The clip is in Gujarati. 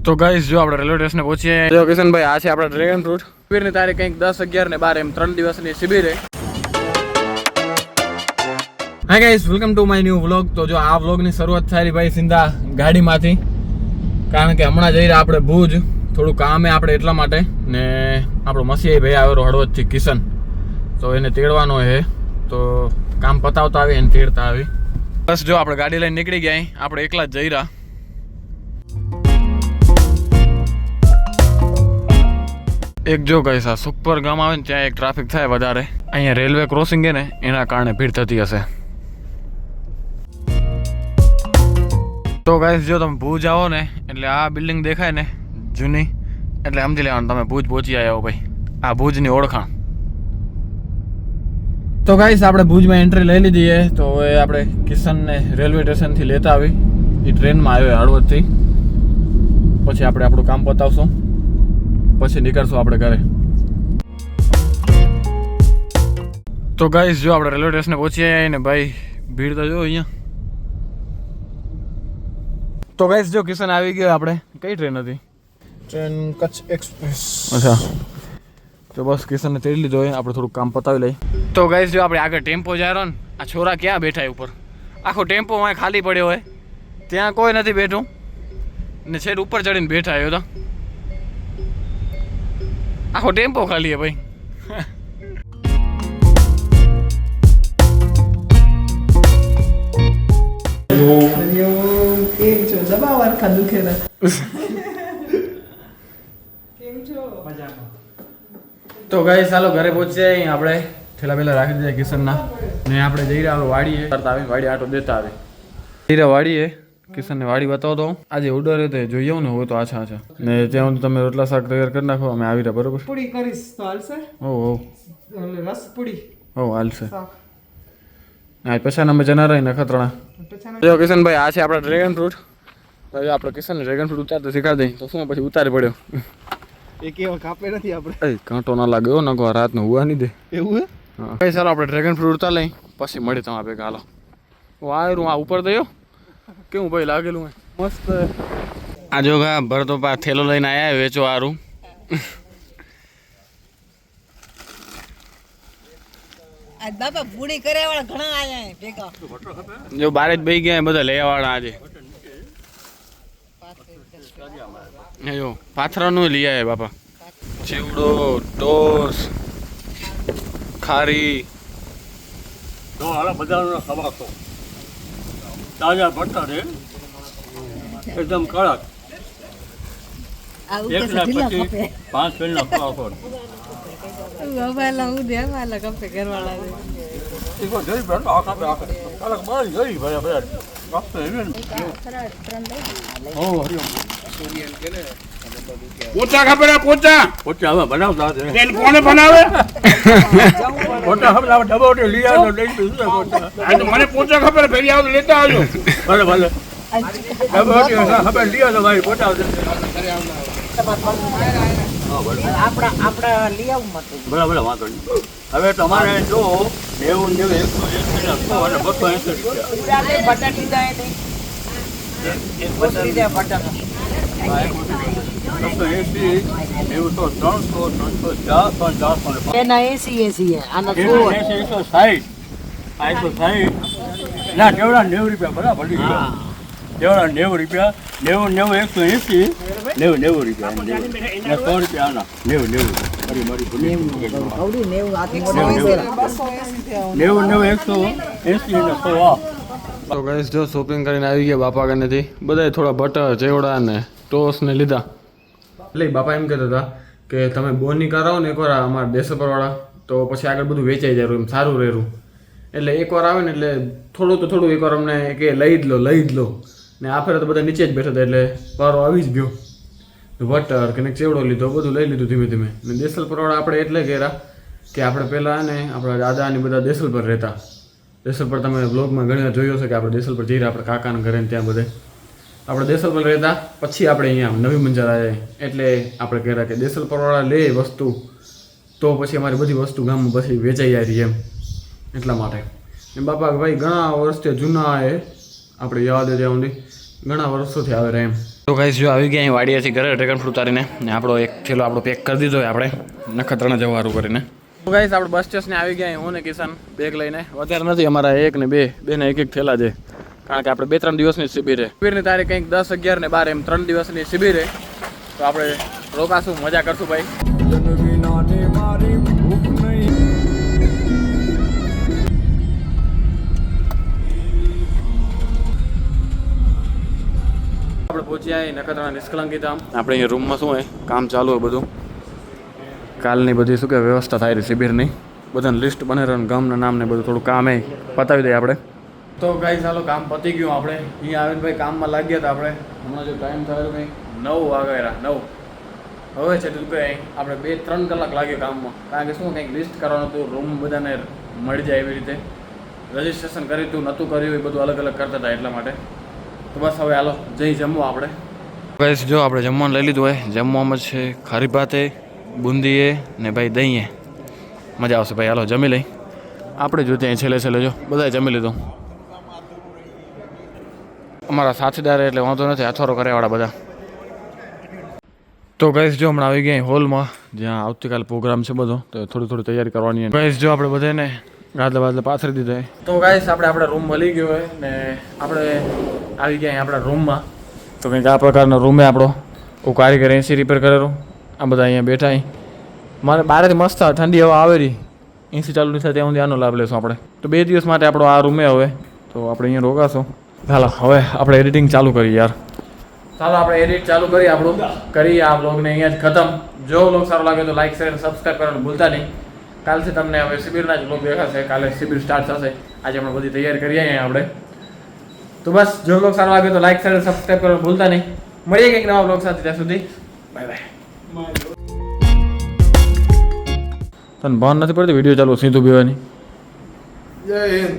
તો ગાઈસ જો આપણે રેલવે સ્ટેશન પહોંચીએ જો કિશનભાઈ આ છે આપણા ડ્રેગન ફ્રૂટ શિબિરની તારીખ કંઈક 10, 11 ને 12 એમ 3 દિવસની શિબિર છે. Hi guys, welcome to my new vlog. તો જો આ વ્લોગની શરૂઆત થાય ભાઈ સીધા ગાડીમાંથી, કારણ કે હમણાં જઈ રહ્યા આપણે ભુજ, થોડું કામ હે આપણે એટલા માટે. ને આપણો મસીહાઈ ભાઈ આવેલો હળવદથી કિશન, તો એને તેડવાનો છે, તો કામ પતાવતા આવી એને તેડતા આવી. બસ જો આપણે ગાડી લઈને નીકળી ગયા, આપણે એકલા જ જઈ રહ્યા. એક જો ગાઈસ આ સુખપર ગામ આવે ને ત્યાં એક ટ્રાફિક થાય વધારે, અહીંયા રેલવે ક્રોસિંગ છે ને એના કારણે ભીડ થતી હશે. તો ગાઈસ જો તમે ભુજ આવો ને એટલે આ બિલ્ડિંગ દેખાય ને જૂની, એટલે સમજી લેવાનું તમે ભુજ પહોંચી આવ્યા ભાઈ. આ ભુજની ઓળખાણ. તો ગાઈસ આપણે ભુજમાં એન્ટ્રી લઈ લીધી છે, તો હવે આપણે કિશનને રેલવે સ્ટેશનથી લેતા આવી. એ ટ્રેનમાં આવ્યો હળવદથી, પછી આપણે આપણું કામ પતાવશું, પછી નીકળશું આપણે ઘરે. તો ગાઈસ જો આપણે રેલવે સ્ટેશને પહોંચી આવ્યા ને ભાઈ ભીડ તો જો અહીંયા. તો ગાઈસ જો કિશન આવી ગયો. આપણે કઈ ટ્રેન હતી? Train Kutch express. અચ્છા, તો બસ કિશનને તેડી લીધો હોય, આપણે થોડુંક કામ પતાવી લઈએ. તો ગાઈસ જો આપણે આગળ ટેમ્પો જાય રહ્યો ને, આ છોરા ક્યાં બેઠા ઉપર? આખો ટેમ્પો અહીં ખાલી પડ્યો હોય, ત્યાં કોઈ નથી બેઠું, ને છેડ ઉપર ચડીને બેઠા આવ્યો તો આખો ટેમ્પો ખાલી હે ભાઈ. કેમ છો? દબાવાર ખા દુખેરા. કેમ છો? મજામાં. તો ગાઈસ ચાલો ઘરે પહોંચ્યા. અહીં આપણે થેલા પેલા રાખી દીધા કિશનના, ને આપણે જઈ રહ્યા વાડીએ. કરતા આવી વાડી આટો દેતા આવે જઈ રહ્યા વાડીએ. કિશનને વાડી બતાવો તો આજે ઓર્ડર હતો જોઈએ ને, હોય તો આછા આછા ને ત્યાં તમે રોટલા શાક તૈયાર કરી નાખો, અમે આવી રહ્યા. બરોબર? પૂરી કરીશ તો હાલશે? હો રસ પૂરી. હો હાલશે. હા પછી અમે જના રહી નખત્રાણા. જો કિશનભાઈ આ છે આપણા ડ્રેગન ફ્રૂટ. ભાઈ આપણે કિશનને ડ્રેગન ફ્રૂટ ઉતારતા શીખાડી દઈ, તો શું પછી ઉતારી પડ્યો. એ કેવો કાપે નથી આપણે. એ કાંટો ના લાગ્યો નકો રાતનો હુવા નહીં દે. એવું હે? હા ભાઈ ચાલો આપણે ડ્રેગન ફ્રૂટ ઉતાર લઈ, પછી મળી તમારા ભેગા. હાલો વાયરું આ ઉપર દયો કેવું ભાઈ લાગેલું હે મસ્ત. આ જો ગા ભરતો પા થેલો લઈને આયા વેચો હારું. આજ બાપા પૂરી કરે વાળા ઘણા આયા ભેગા. જો બારે જ બેહી ગયા બધા લેવા વાળા આજે. જો પાથરાનું લઈ આયા બાપા. ચીવડો, ટોસ, ખારી. તો હાલા બજારનો ખવાતો તાજા ભટ્ટા રે એકદમ કડક. આ એક ઉપર ના ઢીલા પછી કપે 5 પેનના ખવાતો ગવાલા હું દેવાલા કપે ઘરવાળા દે. ઈકો જોઈ બેન આખા કડક મારી જોઈ ભાઈ ભાઈ કપે એને ઓ હરિયો પોચા ખબર પોચા પોચા હવે બનાવતા છે. તેલ કોને બનાવે? પોચા હવે આ ડબ્બો ઓટે લઈ આવ્યો લઈ લીધું પોચા. આ તો મને પોચા ખબર ફેરી આવ લેતા આવજો. ભલે ભલે ડબ્બો ઓટે હવે લઈ આવ્યો ભાઈ પોચા. આપડા લઈ આવું મત. ભલે ભલે વાંધો નહીં. હવે તમારે જો 90 180 અને 280 રૂપિયા બટાટી જાય ને એક બટાટી જાય બટાકા 280 એવું તો 300 350 400 એના 80 આના 100 160 ના કેવડા 90 રૂપિયા બરાબર કેવડા 90 રૂપિયા 90 180 90 રૂપિયા 100 રૂપિયા આના 90 મારી ભૂલી 90 તો ગાઈસ જો શોપિંગ કરીને આવી ગયા બાપા કનેથી. બધાય થોડા બટર, ચેવડા ને ટોસ ને લીધા. એટલે બાપા એમ કહેતા હતા કે તમે બોની કરાવો ને એકવાર અમારા દેશપરવાળા, તો પછી આગળ બધું વેચાઈ જાય એમ સારું રહેરું. એટલે એકવાર આવે ને એટલે થોડું તો થોડું એકવાર અમને કે લઈ જ લો. ને આ ફેરે તો બધા નીચે જ બેઠા હતા, એટલે વારો આવી જ ગયો. બટર કે ચેવડો લીધો, બધું લઈ લીધું ધીમે ધીમે. ને દેસલપરવાળા આપણે એટલે કર્યા કે આપણે પહેલાં ને આપણા દાદા ને બધા દેસલપર રહેતા. દેસલપર તમે બ્લોગમાં ઘણી વાર જોયો છે કે આપણે દેસલપર જઈ રહ્યા આપણે કાકાના ઘરે ત્યાં બધે આપણે દેસલપર રહેતા. પછી આપણે અહીંયા નવી મંજર આવ્યા, એટલે આપણે કહેતા કે દેસલપરવાળા લે વસ્તુ તો પછી અમારી બધી વસ્તુ ગામમાં પછી વેચાઈ જાય રહી એમ, એટલા માટે. ને બાપા ભાઈ ઘણા વર્ષથી જૂના એ આપણે યાદ ત્યાં સુધી ઘણા વર્ષોથી આવે રહે એમ. તો ગાઈસ જો આવી ગયા અહીં વાડીએથી ઘરે ડ્રેગન ફ્રૂટ ઉતારીને ને આપણો એક થેલો આપણો પેક કરી દીધો હોય આપણે નખત્રાણા જવારું કરીને. તો ગાઈસ આપણે બસ સ્ટેશને આવી ગયા હું ને કિશન બેગ લઈને. વધારે નથી, અમારા એક ને બે ને એક થેલા છે, કારણ કે આપણે 2-3 દિવસની શિબિર છે. શિબિરની તારીખ કંઈક 10, 11 ને 12 એમ 3 દિવસની શિબિર છે. તો આપણે રોકાશું, મજા કરશું ભાઈ. આપણે પહોંચ્યા નખત્રાણા નિષ્કલંકી ધામ. આપણે અહીંયા રૂમમાં શું હોય કામ ચાલુ હોય બધું. કાલની બધી શું કે વ્યવસ્થા થાય રહી શિબિરની, બધાને લિસ્ટ બને રહ્યું, ગામના નામ ને બધું થોડું કામ એ પતાવી દઈએ આપણે. તો ગાઈસ ચાલો કામ પતી ગયું. આપણે અહીંયા આવીને ભાઈ કામમાં લાગ્યા હતા. આપણે હમણાં જો ટાઈમ થયો કંઈ 9 વાગ્યા 9. હવે છે તો કંઈ આપણે 2-3 કલાક લાગ્યો કામમાં, કારણ કે શું કંઈક લિસ્ટ કરવાનું હતું, રૂમ બધાને મળી જાય એવી રીતે. રજિસ્ટ્રેશન કર્યું હતું નહોતું કર્યું એ બધું અલગ અલગ કરતા હતા એટલા માટે. તો બસ હવે હાલો જઈ જમવું આપણે. ગાઈસ જો આપણે જમવાનું લઈ લીધું હોય. જમવામાં છે ખારી ભાતે, બુંદીએ ને ભાઈ દહીંએ. મજા આવશે ભાઈ, હાલો જમી લઈ. આપણે જો ત્યાં છેલ્લે જો બધાએ જમી લીધું. અમારા સાથીદાર એટલે વાંધો નથી, અથોરો કર્યાવાળા બધા. તો ગાઈસ જો હમણાં આવી ગયા હોલમાં, જ્યાં આવતીકાલે પ્રોગ્રામ છે બધો, તો થોડી તૈયારી કરવાની. ગાઈસ જો આપણે બધાને ગાદલા બાદલા પાથરી દીધા. તો ગાઈસ આપણે રૂમ મળી ગયો હોય ને આપણે આવી ગયા આપણા રૂમમાં. તો કંઈક આ પ્રકારનો રૂમ છે આપણો. કારીગર એસી રિપેર કરેલું. આ બધા અહીંયા બેઠા. મારે બહારથી મસ્ત ઠંડી હવા આવે રહી, એસી ચાલુ નહીં થાય ત્યાં સુધી આનો લાભ લેશું આપણે. તો 2 દિવસ માટે આપણો આ રૂમે હવે તો આપણે અહીંયા રોકાશું. ચાલો હવે આપણે એડિટિંગ ચાલુ કરીએ યાર. ચાલો આપણે એડિટ ચાલુ કરીએ આપણું. કરીએ આ બ્લોગને અહીંયા જ ખતમ. જો બ્લોગ સારો લાગે તો લાઈક શેર સબસ્ક્રાઈબ કરવાનું ભૂલતા નહીં. કાલથી તમને હવે શિબિરના જ બ્લોગ દેખાશે. કાલે શિબિર સ્ટાર્ટ થશે. આજે આપણે બધી તૈયારી કરીએ અહીંયા આપણે. તો બસ જો બ્લોગ સારો લાગે તો લાઈક શેર સબસ્ક્રાઈબ કરવાનું ભૂલતા નહીં. મળીએ કંઈક નવા બ્લોગ સાથે, ત્યાં સુધી બાય બાય. તને ભાન નથી પડતી વિડીયો ચાલુ સીધું બેવાની? જય હિન્દ.